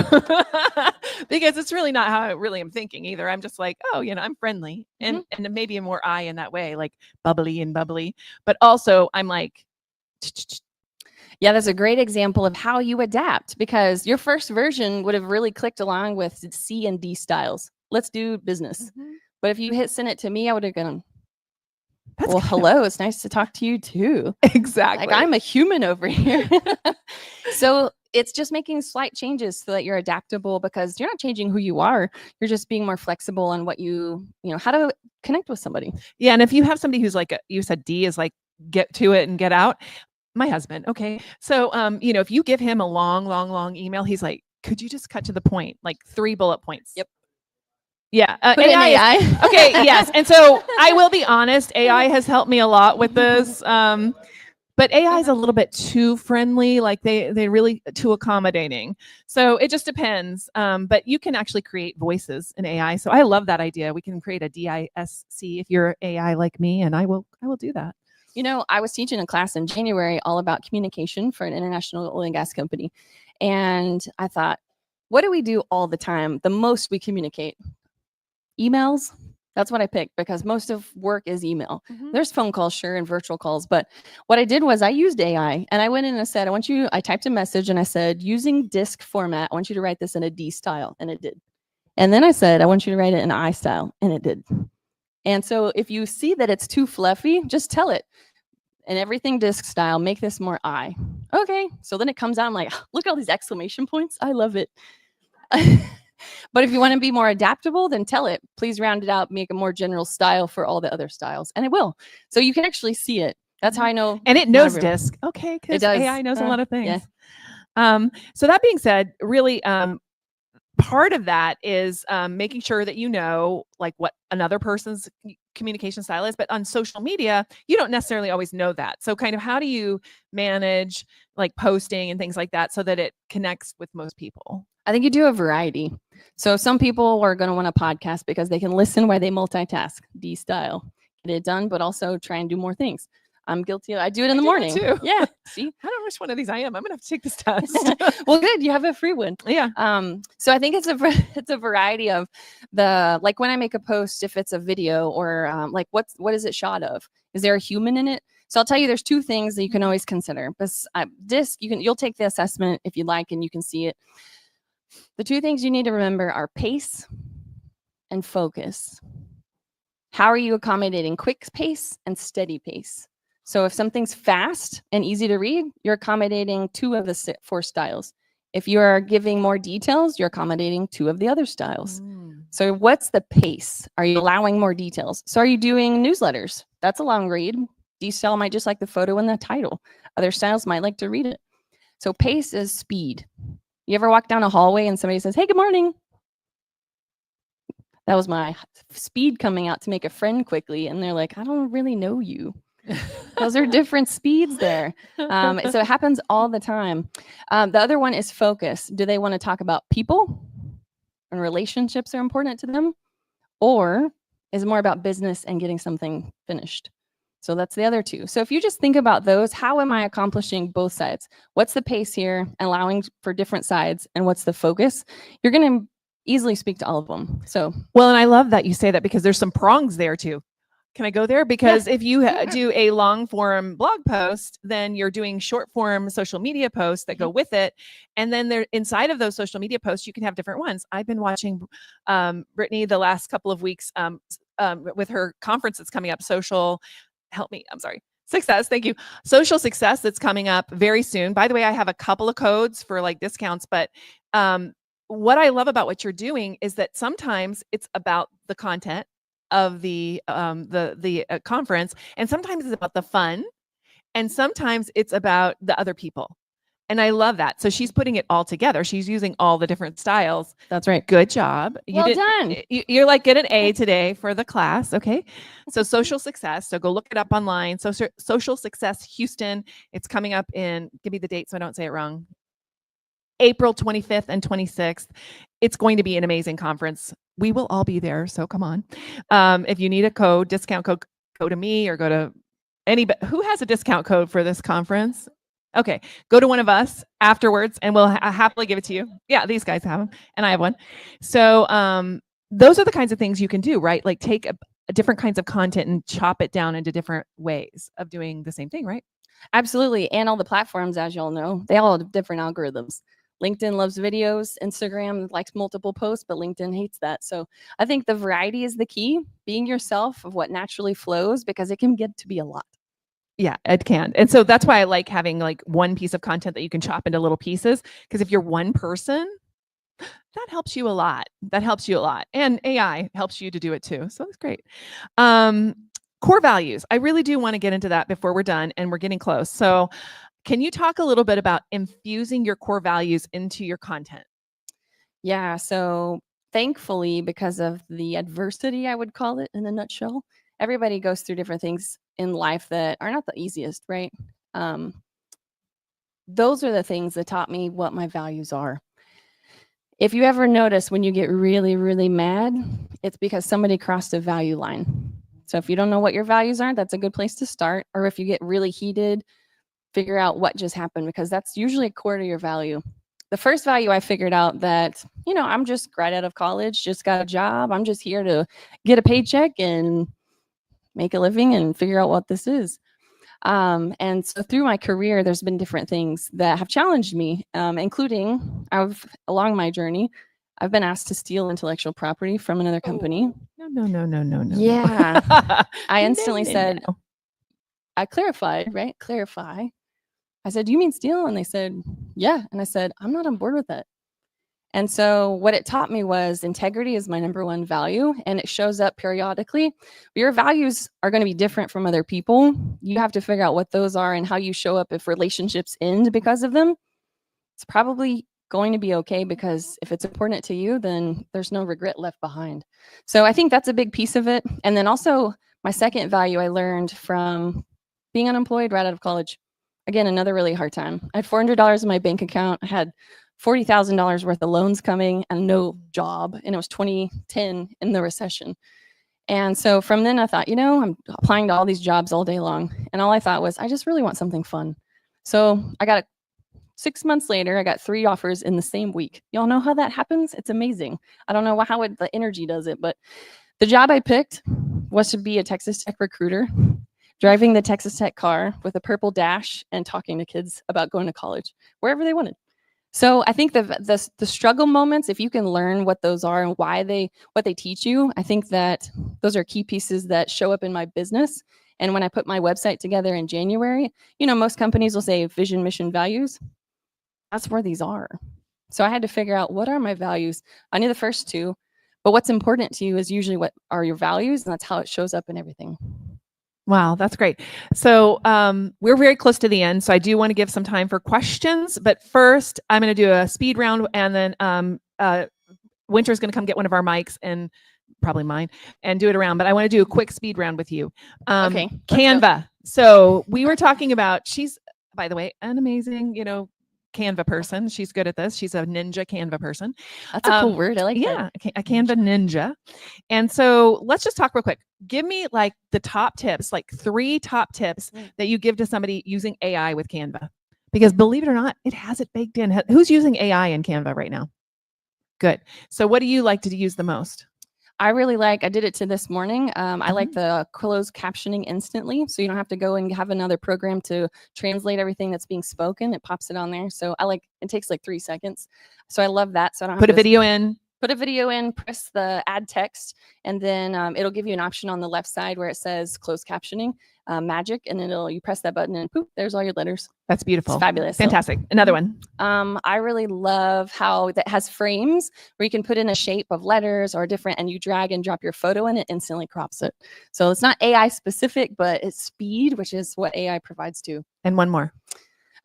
Because it's really not how I really am thinking either. I'm just like, oh, I'm friendly. And maybe more I in that way, like bubbly. But also I'm like, yeah, that's a great example of how you adapt, because your first version would have really clicked along with C and D styles. Let's do business. But if you hit send it to me, I would have gone, well, hello, it's nice to talk to you too. Exactly. Like, I'm a human over here. So it's just making slight changes so that you're adaptable, because you're not changing who you are. You're just being more flexible on what how to connect with somebody. Yeah. And if you have somebody who's like, you said D is like, get to it and get out. My husband. Okay. So, if you give him a long email, he's like, could you just cut to the point? Like 3 bullet points. Yep. Yeah. Put in AI. Okay. Yes. And so I will be honest, AI has helped me a lot with this. But AI is a little bit too friendly. Like they really too accommodating. So it just depends. But you can actually create voices in AI. So I love that idea. We can create a DISC if you're AI like me, and I will do that. I was teaching a class in January all about communication for an international oil and gas company. And I thought, what do we do all the time? The most we communicate? Emails. That's what I picked, because most of work is email. There's phone calls, sure, and virtual calls. But what I did was I used AI, and I went in and said, I typed a message and I said, using disk format, I want you to write this in a D style. And it did. And then I said, I want you to write it in I style. And it did. And so if you see that it's too fluffy, just tell it. And everything disk style, make this more I. Okay. So then it comes out, I'm like, look at all these exclamation points. I love it. But if you want to be more adaptable, then tell it, please round it out, make a more general style for all the other styles. And it will. So you can actually see it. That's how I know. And it knows disk. Okay. Because AI knows a lot of things. Yeah. So that being said, really, part of that is making sure that like what another person's communication style is. But on social media, you don't necessarily always know that. So kind of how do you manage like posting and things like that so that it connects with most people? I think you do a variety. So some people are going to want a podcast because they can listen while they multitask, D style, get it done, but also try and do more things. I'm guilty. I do it in the morning too. Yeah. See, I don't know which one of these I am. I'm gonna have to take this test. Well, good. You have a free one. Yeah. So I think it's a variety of like when I make a post, if it's a video or like what is it shot of? Is there a human in it? So I'll tell you, there's 2 things that you can always consider. But disc, you'll take the assessment if you like, and you can see it. The 2 things you need to remember are pace and focus. How are you accommodating quick pace and steady pace? So if something's fast and easy to read, you're accommodating 2 of the 4 styles. If you're giving more details, you're accommodating 2 of the other styles. So what's the pace? Are you allowing more details? So are you doing newsletters? That's a long read. D style might just like the photo and the title. Other styles might like to read it. So pace is speed. You ever walk down a hallway and somebody says, hey, good morning? That was my speed coming out to make a friend quickly. And they're like, I don't really know you. Those are different speeds there. So it happens all the time. The other one is focus. Do they want to talk about people and relationships are important to them? Or is it more about business and getting something finished? So that's the other 2. So if you just think about those, how am I accomplishing both sides? What's the pace here, allowing for different sides, and what's the focus? You're going to easily speak to all of them. So well, and I love that you say that, because there's some prongs there too. Can I go there? Because if you do a long form blog post, then you're doing short form social media posts that go with it. And then there inside of those social media posts, you can have different ones. I've been watching Brittany the last couple of weeks with her conference that's coming up, Success. Thank you. Social Success that's coming up very soon. By the way, I have a couple of codes for like discounts, but what I love about what you're doing is that sometimes it's about the content of the conference, and sometimes it's about the fun, and sometimes it's about the other people. And I love that. So she's putting it all together. She's using all the different styles. That's right. Good job. Well done. You're like, get an A today for the class. Okay. So Social Success. So go look it up online. So Social Success Houston. It's coming up in, give me the date so I don't say it wrong. April 25th and 26th. It's going to be an amazing conference. We will all be there. So come on. If you need a discount code, go to me or go to anybody who has a discount code for this conference. Okay, go to one of us afterwards and we'll happily give it to you. Yeah, these guys have them and I have one. So those are the kinds of things you can do, right? Like take a different kinds of content and chop it down into different ways of doing the same thing, right? Absolutely. And all the platforms, as y'all know, they all have different algorithms. LinkedIn loves videos, Instagram likes multiple posts, but LinkedIn hates that. So I think the variety is the key, being yourself of what naturally flows, because it can get to be a lot. Yeah, it can. And so that's why I like having like one piece of content that you can chop into little pieces. Because if you're one person, that helps you a lot. That helps you a lot. And AI helps you to do it too. So that's great. Core values. I really do want to get into that before we're done and we're getting close. So can you talk a little bit about infusing your core values into your content? Yeah. So thankfully, because of the adversity, I would call it in a nutshell, everybody goes through different things in life that are not the easiest, right? Those are the things that taught me what my values are. If you ever notice when you get really, really mad, it's because somebody crossed a value line. So if you don't know what your values are, that's a good place to start. Or if you get really heated, figure out what just happened, because that's usually a core to your value. The first value I figured out that, I'm just right out of college, just got a job. I'm just here to get a paycheck and make a living and figure out what this is. And so through my career, there's been different things that have challenged me, including along my journey, I've been asked to steal intellectual property from another company. No. Yeah. I instantly No. said, I clarified, right? Clarify. I said, "Do you mean steal?" And they said, "Yeah." And I said, "I'm not on board with it." And so what it taught me was integrity is my number one value, and it shows up periodically. Your values are going to be different from other people. You have to figure out what those are and how you show up if relationships end because of them. It's probably going to be okay, because if it's important to you, then there's no regret left behind. So I think that's a big piece of it. And then also my second value I learned from being unemployed right out of college. Again, another really hard time. I had $400 in my bank account. I had $40,000 worth of loans coming and no job. And it was 2010 in the recession. And so from then I thought, I'm applying to all these jobs all day long. And all I thought was, I just really want something fun. So I got 6 months later, I got 3 offers in the same week. Y'all know how that happens? It's amazing. I don't know how the energy does it, but the job I picked was to be a Texas Tech recruiter, driving the Texas Tech car with a purple dash and talking to kids about going to college, wherever they wanted. So I think the struggle moments, if you can learn what those are and what they teach you, I think that those are key pieces that show up in my business. And when I put my website together in January, most companies will say vision, mission, values. That's where these are. So I had to figure out, what are my values? I knew the first 2, but what's important to you is usually what are your values, and that's how it shows up in everything. Wow, that's great. So we're very close to the end, so I do want to give some time for questions. But first, I'm going to do a speed round, and then Winter's going to come get one of our mics, and probably mine, and do it around. But I want to do a quick speed round with you. Okay. Canva. So we were talking about, she's, by the way, an amazing, Canva person. She's good at this. She's a ninja Canva person. That's a cool word. I like that. Yeah, a Canva ninja. And so let's just talk real quick. Give me like the top tips, like 3 top tips that you give to somebody using AI with Canva. Because believe it or not, it has it baked in. Who's using AI in Canva right now? Good. So what do you like to use the most? I did it to this morning. I like the closed captioning instantly. So you don't have to go and have another program to translate everything that's being spoken. It pops it on there. So it takes like 3 seconds. So I love that. So I don't have Put to a video in. Put a video in, press the add text, and then it'll give you an option on the left side where it says closed captioning, magic, and then you press that button and poof, there's all your letters. That's beautiful. It's fabulous. Fantastic. Another one. I really love how that has frames where you can put in a shape of letters or different, and you drag and drop your photo in, it instantly crops it. So it's not AI specific, but it's speed, which is what AI provides too. And one more.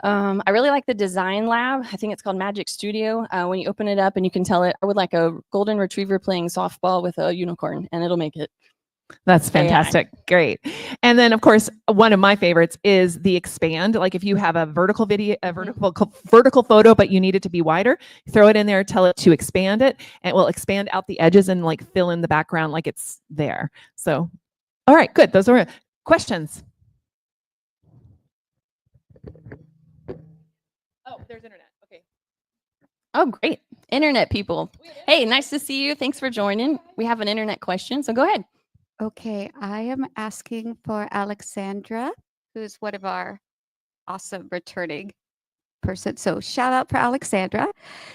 I really like the design lab. I think it's called Magic Studio. When you open it up and you can tell it, I would like a golden retriever playing softball with a unicorn, and it'll make it. That's fantastic. AI. Great. And then of course, one of my favorites is the expand. Like if you have a vertical photo, but you need it to be wider, throw it in there, tell it to expand it, and it will expand out the edges and like fill in the background like it's there. So, all right, good. Those are questions. there's internet. Okay. Oh, great. Internet people. Hey, nice to see you. Thanks for joining. We have an internet question, so go ahead. Okay, I am asking for Alexandra, who's one of our awesome returning person. So shout out for Alexandra.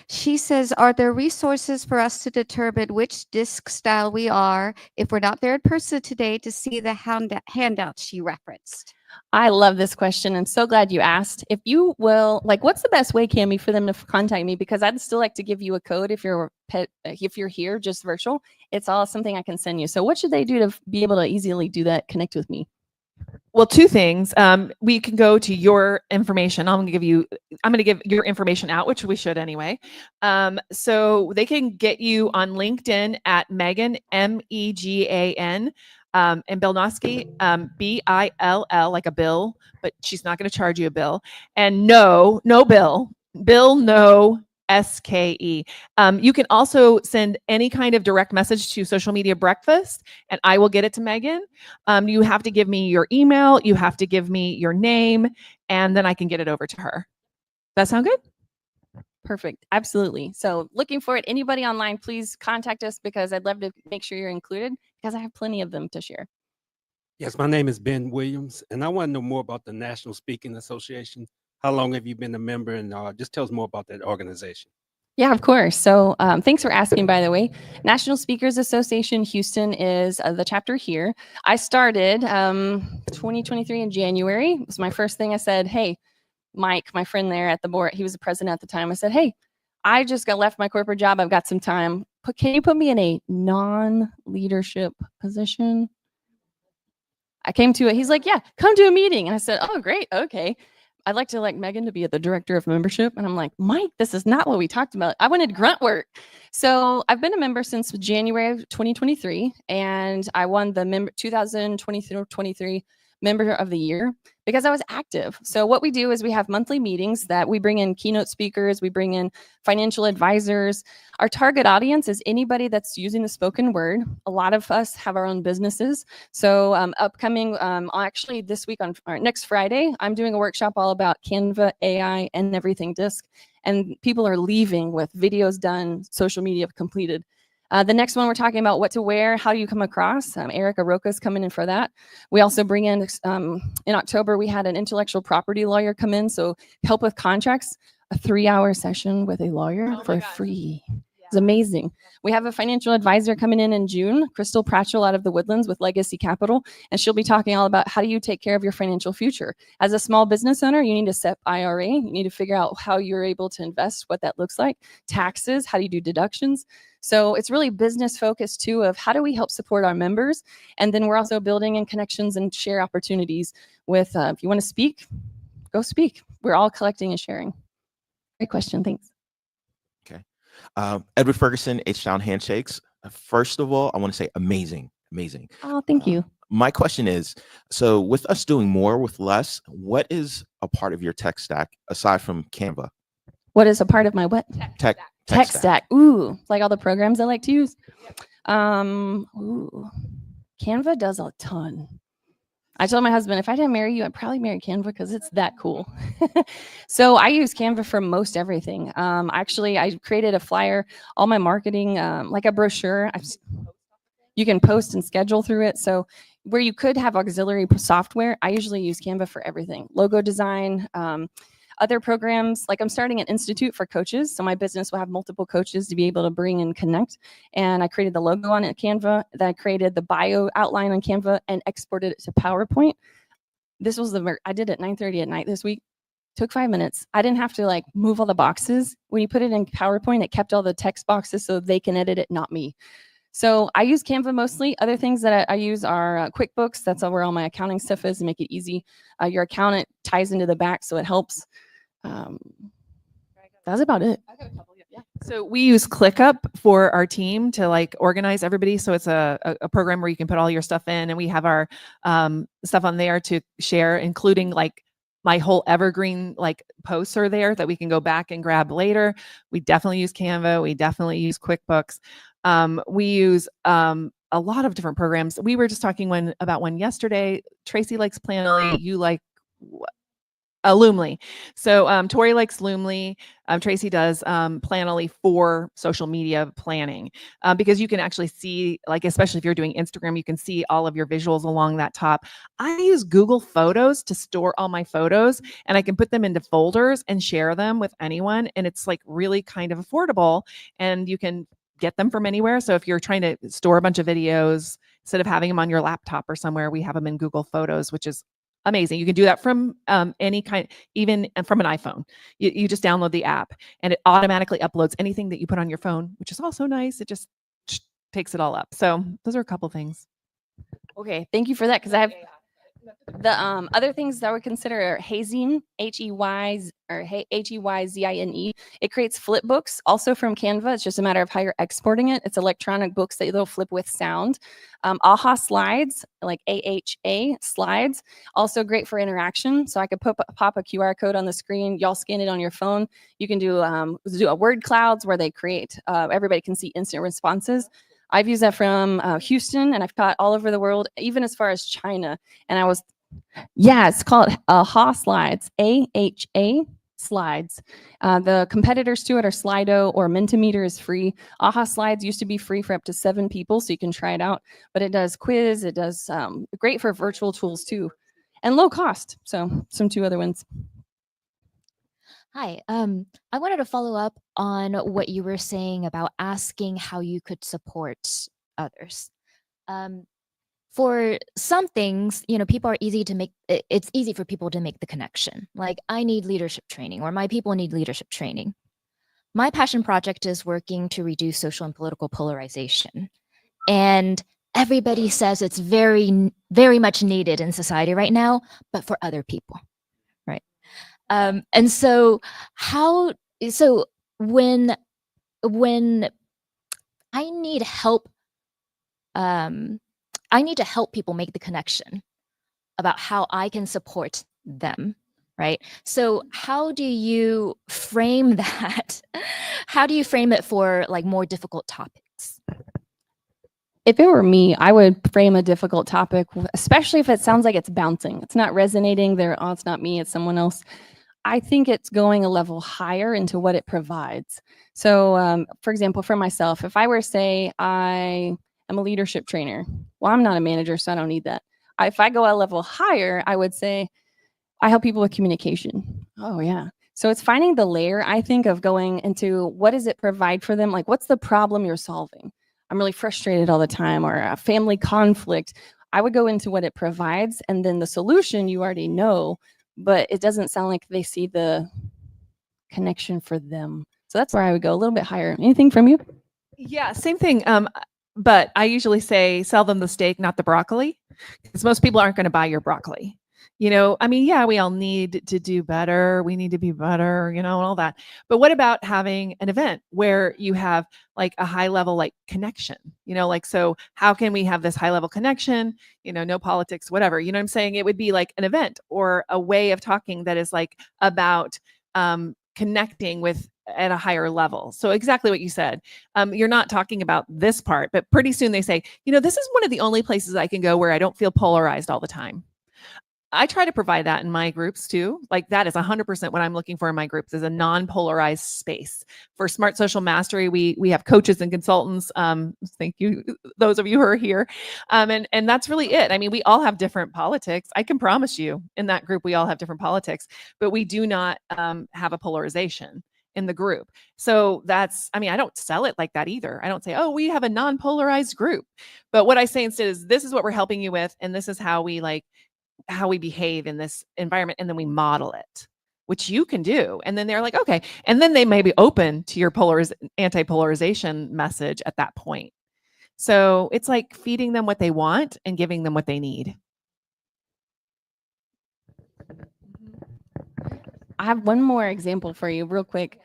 She says, are there resources for us to determine which disc style we are if we're not there in person today to see the handout she referenced? I love this question. I'm so glad you asked. If you will, like, what's the best way, Cami, for them to contact me? Because I'd still like to give you a code if you're here, just virtual. It's all something I can send you. So what should they do to be able to easily do that, connect with me? Well, two things. We can go to your information. I'm going to give your information out, which we should anyway. So they can get you on LinkedIn at Megan, Megan, and Billnoske, Bill, like a bill, but she's not going to charge you a bill. And no Bill, no SKE. You can also send any kind of direct message to Social Media Breakfast, and I will get it to Megan. You have to give me your email, you have to give me your name, and then I can get it over to her. That sound good? Perfect. Absolutely. So looking for it. Anybody online, please contact us because I'd love to make sure you're included because I have plenty of them to share. Yes, my name is Ben Williams, and I want to know more about the National Speaking Association. How long have you been a member, and just tell us more about that organization. Yeah, of course. So thanks for asking, by the way. National Speakers Association Houston is the chapter here. I started 2023 in January. It was my first thing. I said, hey, Mike, my friend there at the board, he was the president at the time. I said, hey, I just left my corporate job. I've got some time. Can you put me in a non-leadership position? I came to it. He's like, yeah, come to a meeting. And I said, oh, great. Okay. I'd like to Megan to be the director of membership. And I'm like, Mike, this is not what we talked about. I wanted grunt work. So I've been a member since January of 2023, and I won the 2023 Member of the Year because I was active. So what we do is we have monthly meetings that we bring in keynote speakers, we bring in financial advisors. Our target audience is anybody that's using the spoken word. A lot of us have our own businesses. So upcoming, actually this week next Friday, I'm doing a workshop all about Canva AI and everything disc. And people are leaving with videos done, social media completed. The next one, we're talking about what to wear, how you come across. Erica Roca's coming in for that. We also bring in October, we had an intellectual property lawyer come in, so help with contracts, a 3-hour session with a lawyer for free. It's amazing. We have a financial advisor coming in June, Crystal Pratchell out of the Woodlands with Legacy Capital, and she'll be talking all about how do you take care of your financial future. As a small business owner, you need to set IRA. You need to figure out how you're able to invest, what that looks like. Taxes, how do you do deductions? So it's really business focused too of how do we help support our members? And then we're also building in connections and share opportunities with, if you want to speak, go speak. We're all collecting and sharing. Great question, thanks. Okay. Edward Ferguson, H-Town Handshakes. First of all, I want to say amazing. Oh, thank you. My question is, so with us doing more with less, what is a part of your tech stack aside from Canva? What is a part of my what? Tech stack. Ooh, like all the programs I like to use. Ooh, Canva does a ton. I told my husband, if I didn't marry you, I'd probably marry Canva because it's that cool. So I use Canva for most everything. Actually, I created a flyer, all my marketing, like a brochure. You can post and schedule through it. So where you could have auxiliary software, I usually use Canva for everything. Logo design, other programs, like I'm starting an institute for coaches. So my business will have multiple coaches to be able to bring and connect. And I created the logo on it, Canva. Then I created the bio outline on Canva and exported it to PowerPoint. This was I did it at 9:30 at night this week. Took 5 minutes. I didn't have to move all the boxes. When you put it in PowerPoint, it kept all the text boxes so they can edit it, not me. So I use Canva mostly. Other things that I use are QuickBooks. That's where all my accounting stuff is to make it easy. Your accountant ties into the back, so it helps. That's about it. So we use ClickUp for our team to organize everybody. So it's a program where you can put all your stuff in, and we have our stuff on there to share, including my whole evergreen posts are there that we can go back and grab later. We definitely use Canva. We definitely use QuickBooks. We use a lot of different programs. We were just talking about one yesterday. Tracy likes Planoly. You like Loomly. So Tori likes Loomly. Tracy does Planoly for social media planning because you can actually see, like, especially if you're doing Instagram, you can see all of your visuals along that top. I use Google Photos to store all my photos, and I can put them into folders and share them with anyone. And it's like really kind of affordable, and you can get them from anywhere. So if you're trying to store a bunch of videos, instead of having them on your laptop or somewhere, we have them in Google Photos, which is amazing. You can do that from any kind, even from an iPhone. You just download the app and it automatically uploads anything that you put on your phone, which is also nice. It just takes it all up. So those are a couple things. Okay, thank you for that, because I have the other things that I would consider are Hazine, Heyzine. It creates flip books, also from Canva. It's just a matter of how you're exporting it. It's electronic books that they'll flip with sound. AHA slides, like AHA slides, also great for interaction. So I could pop a QR code on the screen. Y'all scan it on your phone. You can do a word clouds where they create. Everybody can see instant responses. I've used that from Houston, and I've taught all over the world, even as far as China. And it's called AHA Slides, AHA Slides. The competitors to it are Slido or Mentimeter is free. AHA Slides used to be free for up to 7 people, so you can try it out. But it does quiz, it does great for virtual tools too, and low cost. So some 2 other ones. Hi, I wanted to follow up on what you were saying about asking how you could support others. For some things, people are easy to make, it's easy for people to make the connection. Like, I need leadership training, or my people need leadership training. My passion project is working to reduce social and political polarization. And everybody says it's very, very much needed in society right now, but for other people, right? And so when I need help, I need to help people make the connection about how I can support them, right? So how do you frame that? How do you frame it for like more difficult topics? If it were me, I would frame a difficult topic, especially if it sounds like it's bouncing. It's not resonating. It's not me, it's someone else. I think it's going a level higher into what it provides. So, for example, for myself, if I were to say I am a leadership trainer, well, I'm not a manager, so I don't need that. If I go a level higher, I would say I help people with communication. Oh, yeah. So it's finding the layer, I think, of going into what does it provide for them? Like, what's the problem you're solving? I'm really frustrated all the time, or a family conflict. I would go into what it provides, and then the solution you already know, but it doesn't sound like they see the connection for them. So that's where I would go a little bit higher. Anything from you? Yeah, same thing. But I usually say sell them the steak, not the broccoli, because most people aren't going to buy your broccoli. I mean, yeah, we all need to do better. We need to be better, and all that. But what about having an event where you have like a high level, like connection, so how can we have this high level connection? No politics, whatever, what I'm saying? It would be like an event or a way of talking that is like about connecting with at a higher level. So exactly what you said. You're not talking about this part, but pretty soon they say, this is one of the only places I can go where I don't feel polarized all the time. I try to provide that in my groups too. Like, that is 100% what I'm looking for in my groups, is a non-polarized space. For Smart Social Mastery, we have coaches and consultants. Thank you, those of you who are here. And that's really it. I mean, we all have different politics. I can promise you in that group, we all have different politics, but we do not have a polarization in the group. So I don't sell it like that either. I don't say, oh, we have a non-polarized group. But what I say instead is, this is what we're helping you with, and this is how we behave in this environment, and then we model it, which you can do. And then they're like, okay. And then they may be open to your anti-polarization message at that point. So it's like feeding them what they want and giving them what they need. I have one more example for you real quick.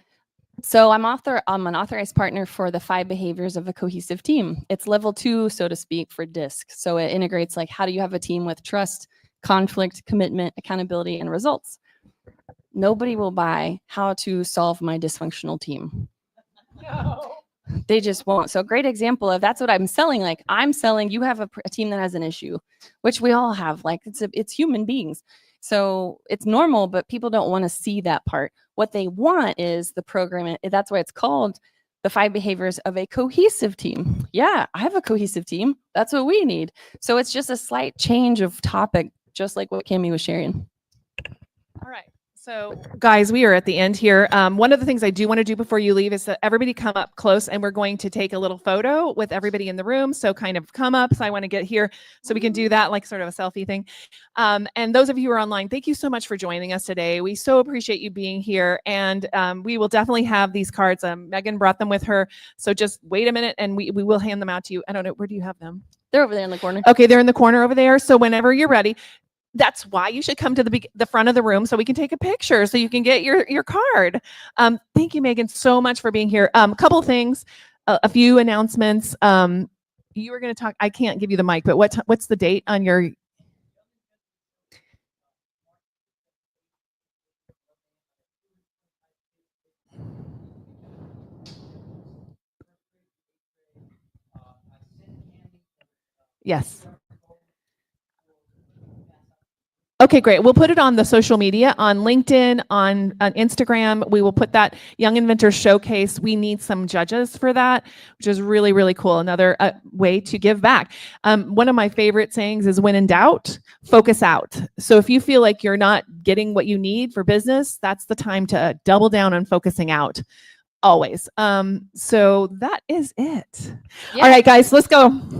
So I'm an authorized partner for the 5 behaviors of a cohesive team. It's level 2, so to speak, for DISC. So it integrates like, how do you have a team with trust, conflict, commitment, accountability, and results? Nobody will buy how to solve my dysfunctional team. No. They just won't. So great example of that's what I'm selling. Like, I'm selling, you have a team that has an issue, which we all have. Like, it's human beings. So it's normal, but people don't want to see that part. What they want is the program. That's why it's called the 5 behaviors of a cohesive team. Yeah, I have a cohesive team. That's what we need. So it's just a slight change of topic, just like what Cami was sharing. All right. So guys, we are at the end here. One of the things I do want to do before you leave is that everybody come up close, and we're going to take a little photo with everybody in the room. So kind of come up. So I want to get here so we can do that, like sort of a selfie thing. And those of you who are online, thank you so much for joining us today. We so appreciate you being here. And we will definitely have these cards. Megan brought them with her. So just wait a minute and we will hand them out to you. I don't know. Where do you have them? They're over there in the corner. Okay, they're in the corner over there. So whenever you're ready, that's why you should come to the front of the room so we can take a picture so you can get your card. Thank you, Megan, so much for being here. Couple things, a few announcements. You were going to talk. I can't give you the mic, but what's the date on your? Yes. Okay, great. We'll put it on the social media, on LinkedIn, on Instagram. We will put that Young Inventors Showcase. We need some judges for that, which is really, really cool. Another way to give back. One of my favorite sayings is, when in doubt, focus out. So if you feel like you're not getting what you need for business, that's the time to double down on focusing out. Always. So that is it. Yeah. All right, guys, let's go.